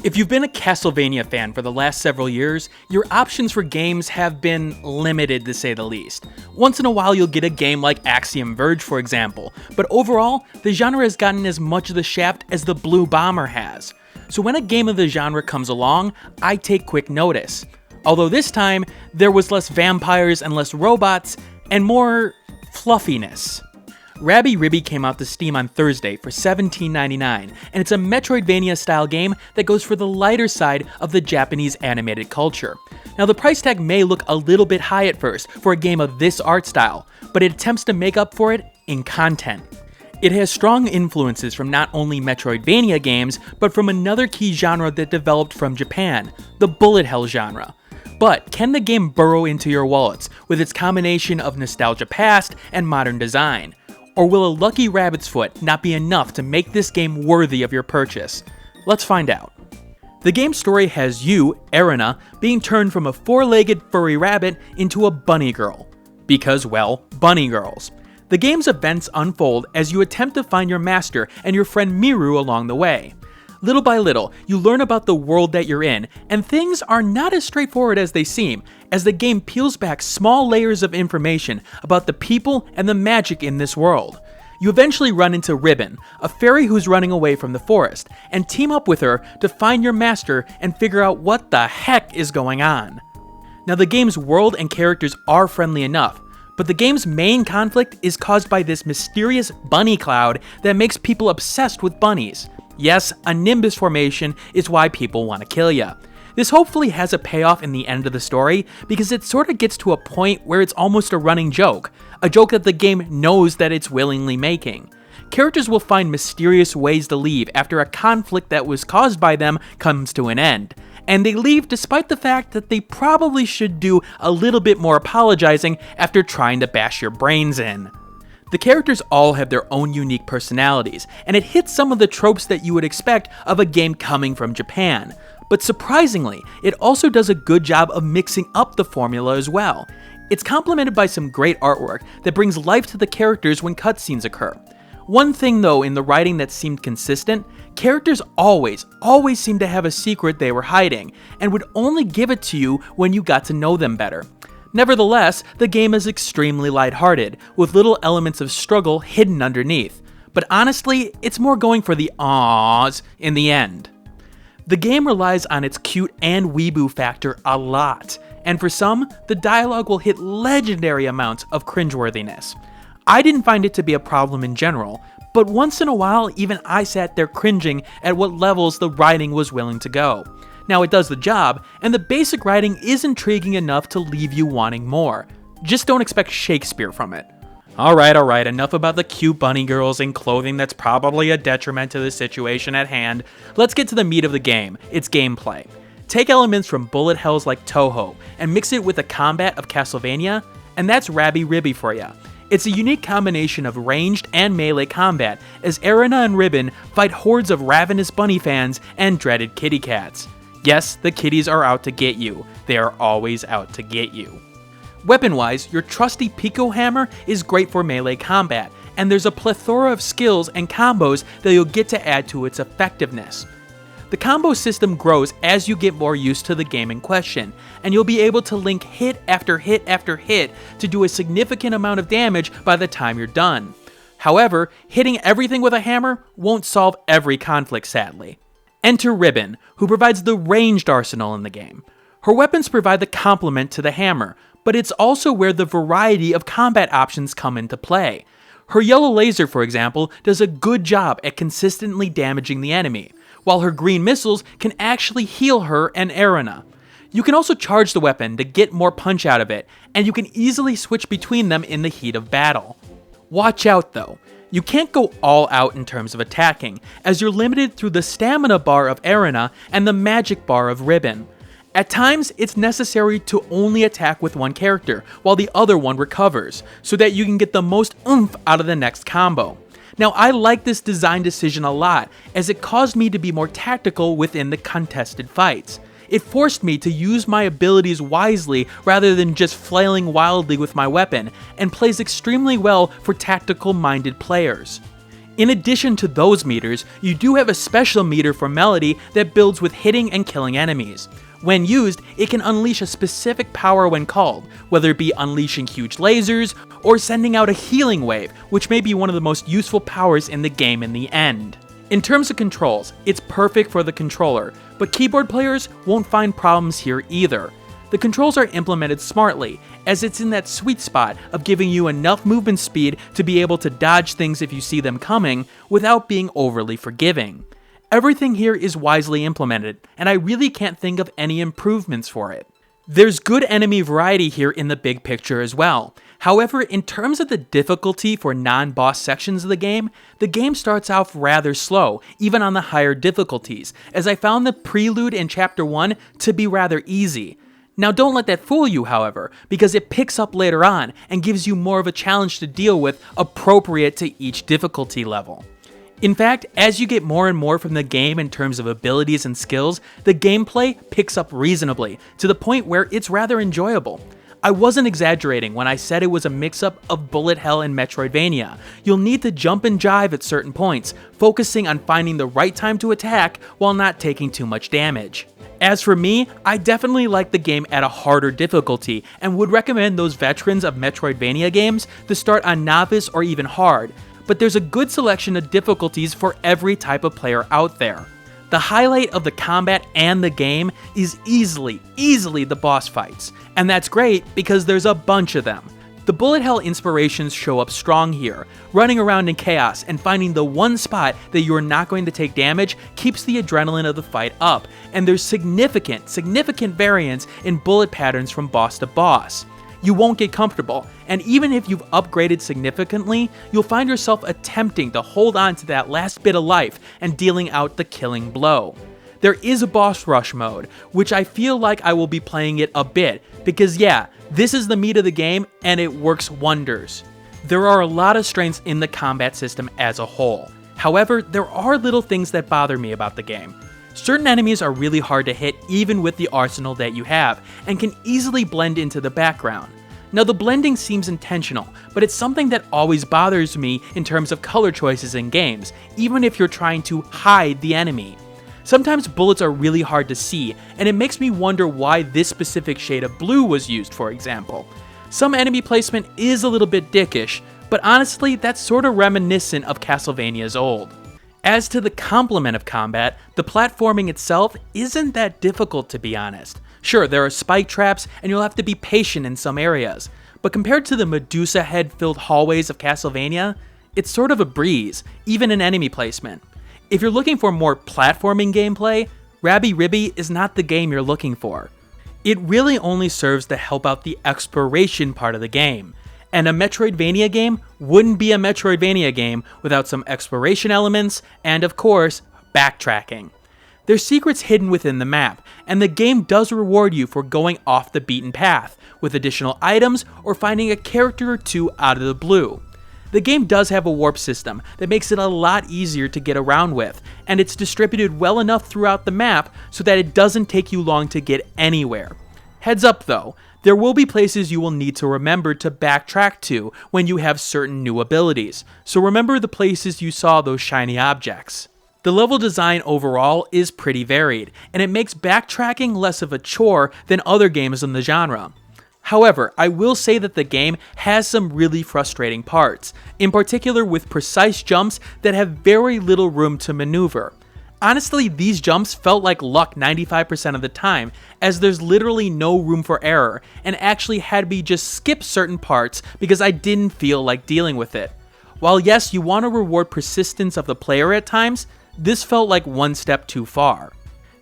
If you've been a Castlevania fan for the last several years, your options for games have been limited to say the least. Once in a while you'll get a game like Axiom Verge for example, but overall, the genre has gotten as much of the shaft as the Blue Bomber has. So when a game of the genre comes along, I take quick notice. Although this time, there was less vampires and less robots, and more fluffiness. Rabi-Ribi came out to Steam on Thursday for $17.99, and it's a Metroidvania style game that goes for the lighter side of the Japanese animated culture. Now the price tag may look a little bit high at first for a game of this art style, but it attempts to make up for it in content. It has strong influences from not only Metroidvania games, but from another key genre that developed from Japan, the bullet hell genre. But can the game burrow into your wallets with its combination of nostalgia past and modern design? Or will a lucky rabbit's foot not be enough to make this game worthy of your purchase? Let's find out. The game's story has you, Erina, being turned from a four-legged furry rabbit into a bunny girl. Because, well, bunny girls. The game's events unfold as you attempt to find your master and your friend Miru along the way. Little by little, you learn about the world that you're in, and things are not as straightforward as they seem, as the game peels back small layers of information about the people and the magic in this world. You eventually run into Ribbon, a fairy who's running away from the forest, and team up with her to find your master and figure out what the heck is going on. Now the game's world and characters are friendly enough, but the game's main conflict is caused by this mysterious bunny cloud that makes people obsessed with bunnies. Yes, a nimbus formation is why people want to kill ya. This hopefully has a payoff in the end of the story, because it sort of gets to a point where it's almost a running joke, a joke that the game knows that it's willingly making. Characters will find mysterious ways to leave after a conflict that was caused by them comes to an end, and they leave despite the fact that they probably should do a little bit more apologizing after trying to bash your brains in. The characters all have their own unique personalities, and it hits some of the tropes that you would expect of a game coming from Japan. But surprisingly, it also does a good job of mixing up the formula as well. It's complemented by some great artwork that brings life to the characters when cutscenes occur. One thing though in the writing that seemed consistent, characters always seemed to have a secret they were hiding, and would only give it to you when you got to know them better. Nevertheless, the game is extremely lighthearted, with little elements of struggle hidden underneath. But honestly, it's more going for the awws in the end. The game relies on its cute and Weebo factor a lot, and for some, the dialogue will hit legendary amounts of cringeworthiness. I didn't find it to be a problem in general, but once in a while even I sat there cringing at what levels the writing was willing to go. Now it does the job, and the basic writing is intriguing enough to leave you wanting more. Just don't expect Shakespeare from it. Alright, enough about the cute bunny girls in clothing that's probably a detriment to the situation at hand. Let's get to the meat of the game, its gameplay. Take elements from bullet hells like Toho, and mix it with the combat of Castlevania, and that's Rabi-Ribi for ya. It's a unique combination of ranged and melee combat, as Erina and Ribbon fight hordes of ravenous bunny fans and dreaded kitty cats. Yes, the kitties are out to get you. They are always out to get you. Weapon-wise, your trusty Pico Hammer is great for melee combat, and there's a plethora of skills and combos that you'll get to add to its effectiveness. The combo system grows as you get more used to the game in question, and you'll be able to link hit after hit after hit to do a significant amount of damage by the time you're done. However, hitting everything with a hammer won't solve every conflict, sadly. Enter Ribbon, who provides the ranged arsenal in the game. Her weapons provide the complement to the hammer, but it's also where the variety of combat options come into play. Her yellow laser, for example, does a good job at consistently damaging the enemy, while her green missiles can actually heal her and Erina. You can also charge the weapon to get more punch out of it, and you can easily switch between them in the heat of battle. Watch out though. You can't go all out in terms of attacking, as you're limited through the stamina bar of Erina and the magic bar of Ribbon. At times, it's necessary to only attack with one character, while the other one recovers, so that you can get the most oomph out of the next combo. Now I like this design decision a lot, as it caused me to be more tactical within the contested fights. It forced me to use my abilities wisely rather than just flailing wildly with my weapon, and plays extremely well for tactical-minded players. In addition to those meters, you do have a special meter for Melody that builds with hitting and killing enemies. When used, it can unleash a specific power when called, whether it be unleashing huge lasers or sending out a healing wave, which may be one of the most useful powers in the game in the end. In terms of controls, it's perfect for the controller, but keyboard players won't find problems here either. The controls are implemented smartly, as it's in that sweet spot of giving you enough movement speed to be able to dodge things if you see them coming, without being overly forgiving. Everything here is wisely implemented, and I really can't think of any improvements for it. There's good enemy variety here in the big picture as well. However, in terms of the difficulty for non-boss sections of the game starts off rather slow, even on the higher difficulties, as I found the prelude in Chapter 1 to be rather easy. Now don't let that fool you, however, because it picks up later on and gives you more of a challenge to deal with appropriate to each difficulty level. In fact, as you get more and more from the game in terms of abilities and skills, the gameplay picks up reasonably, to the point where it's rather enjoyable. I wasn't exaggerating when I said it was a mix-up of bullet hell and Metroidvania. You'll need to jump and jive at certain points, focusing on finding the right time to attack while not taking too much damage. As for me, I definitely like the game at a harder difficulty, and would recommend those veterans of Metroidvania games to start on novice or even hard, but there's a good selection of difficulties for every type of player out there. The highlight of the combat and the game is easily the boss fights, and that's great because there's a bunch of them. The bullet hell inspirations show up strong here. Running around in chaos and finding the one spot that you're not going to take damage keeps the adrenaline of the fight up, and there's significant variance in bullet patterns from boss to boss. You won't get comfortable, and even if you've upgraded significantly, you'll find yourself attempting to hold on to that last bit of life and dealing out the killing blow. There is a boss rush mode, which I feel like I will be playing it a bit, because yeah, this is the meat of the game and it works wonders. There are a lot of strengths in the combat system as a whole. However, there are little things that bother me about the game. Certain enemies are really hard to hit even with the arsenal that you have, and can easily blend into the background. Now the blending seems intentional, but it's something that always bothers me in terms of color choices in games, even if you're trying to hide the enemy. Sometimes bullets are really hard to see, and it makes me wonder why this specific shade of blue was used, for example. Some enemy placement is a little bit dickish, but honestly that's sort of reminiscent of Castlevania's old. As to the complement of combat, the platforming itself isn't that difficult, to be honest. Sure, there are spike traps and you'll have to be patient in some areas, but compared to the Medusa head-filled hallways of Castlevania, it's sort of a breeze, even in enemy placement. If you're looking for more platforming gameplay, Rabi-Ribi is not the game you're looking for. It really only serves to help out the exploration part of the game. And a Metroidvania game wouldn't be a Metroidvania game without some exploration elements and, of course, backtracking. There's secrets hidden within the map, and the game does reward you for going off the beaten path, with additional items or finding a character or two out of the blue. The game does have a warp system that makes it a lot easier to get around with, and it's distributed well enough throughout the map so that it doesn't take you long to get anywhere. Heads up though, there will be places you will need to remember to backtrack to when you have certain new abilities, so remember the places you saw those shiny objects. The level design overall is pretty varied, and it makes backtracking less of a chore than other games in the genre. However, I will say that the game has some really frustrating parts, in particular with precise jumps that have very little room to maneuver. Honestly, these jumps felt like luck 95% of the time, as there's literally no room for error, and actually had me just skip certain parts because I didn't feel like dealing with it. While yes, you want to reward persistence of the player at times, this felt like one step too far.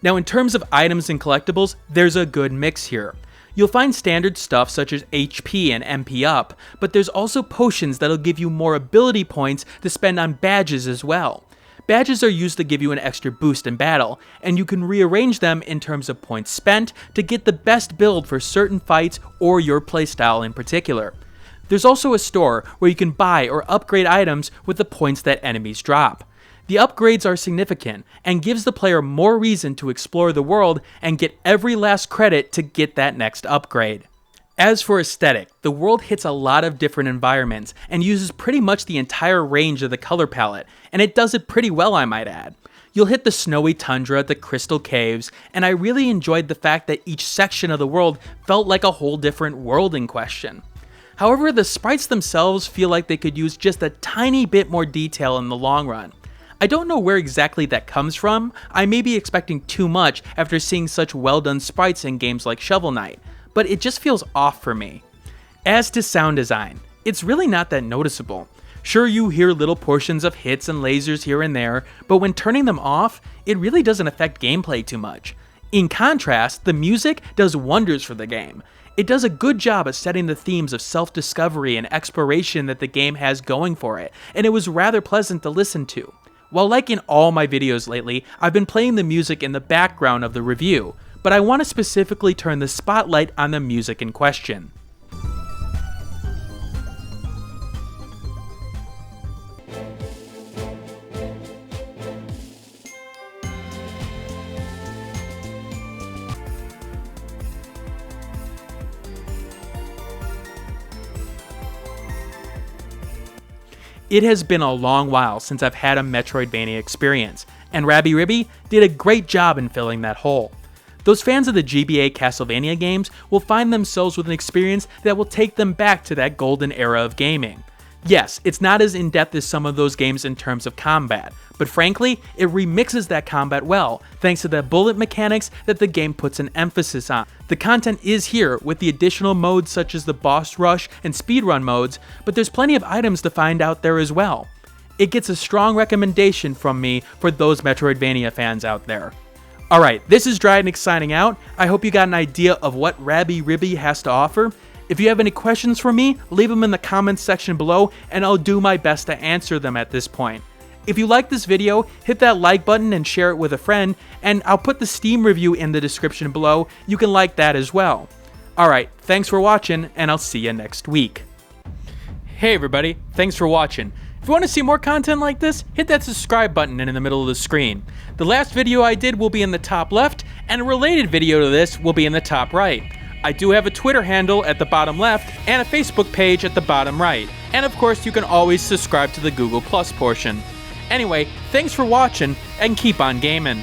Now in terms of items and collectibles, there's a good mix here. You'll find standard stuff such as HP and MP up, but there's also potions that'll give you more ability points to spend on badges as well. Badges are used to give you an extra boost in battle, and you can rearrange them in terms of points spent to get the best build for certain fights or your playstyle in particular. There's also a store where you can buy or upgrade items with the points that enemies drop. The upgrades are significant, and gives the player more reason to explore the world and get every last credit to get that next upgrade. As for aesthetic, the world hits a lot of different environments and uses pretty much the entire range of the color palette, and it does it pretty well, I might add. You'll hit the snowy tundra, the crystal caves, and I really enjoyed the fact that each section of the world felt like a whole different world in question. However, the sprites themselves feel like they could use just a tiny bit more detail in the long run. I don't know where exactly that comes from. I may be expecting too much after seeing such well done sprites in games like Shovel Knight, but it just feels off for me. As to sound design, it's really not that noticeable. Sure, you hear little portions of hits and lasers here and there, but when turning them off, it really doesn't affect gameplay too much. In contrast, the music does wonders for the game. It does a good job at setting the themes of self-discovery and exploration that the game has going for it, and it was rather pleasant to listen to. While like in all my videos lately, I've been playing the music in the background of the review, but I want to specifically turn the spotlight on the music in question. It has been a long while since I've had a Metroidvania experience, and Rabi-Ribi did a great job in filling that hole. Those fans of the GBA Castlevania games will find themselves with an experience that will take them back to that golden era of gaming. Yes, it's not as in-depth as some of those games in terms of combat, but frankly, it remixes that combat well, thanks to the bullet mechanics that the game puts an emphasis on. The content is here with the additional modes such as the boss rush and speedrun modes, but there's plenty of items to find out there as well. It gets a strong recommendation from me for those Metroidvania fans out there. Alright, this is Dragnix signing out. I hope you got an idea of what Rabi-Ribi has to offer. If you have any questions for me, leave them in the comments section below and I'll do my best to answer them at this point. If you like this video, hit that like button and share it with a friend, and I'll put the Steam review in the description below. You can like that as well. Alright, thanks for watching, and I'll see you next week. Hey everybody, thanks for watching. If you want to see more content like this, hit that subscribe button in the middle of the screen. The last video I did will be in the top left, and a related video to this will be in the top right. I do have a Twitter handle at the bottom left, and a Facebook page at the bottom right. And of course, you can always subscribe to the Google Plus portion. Anyway, thanks for watching, and keep on gaming.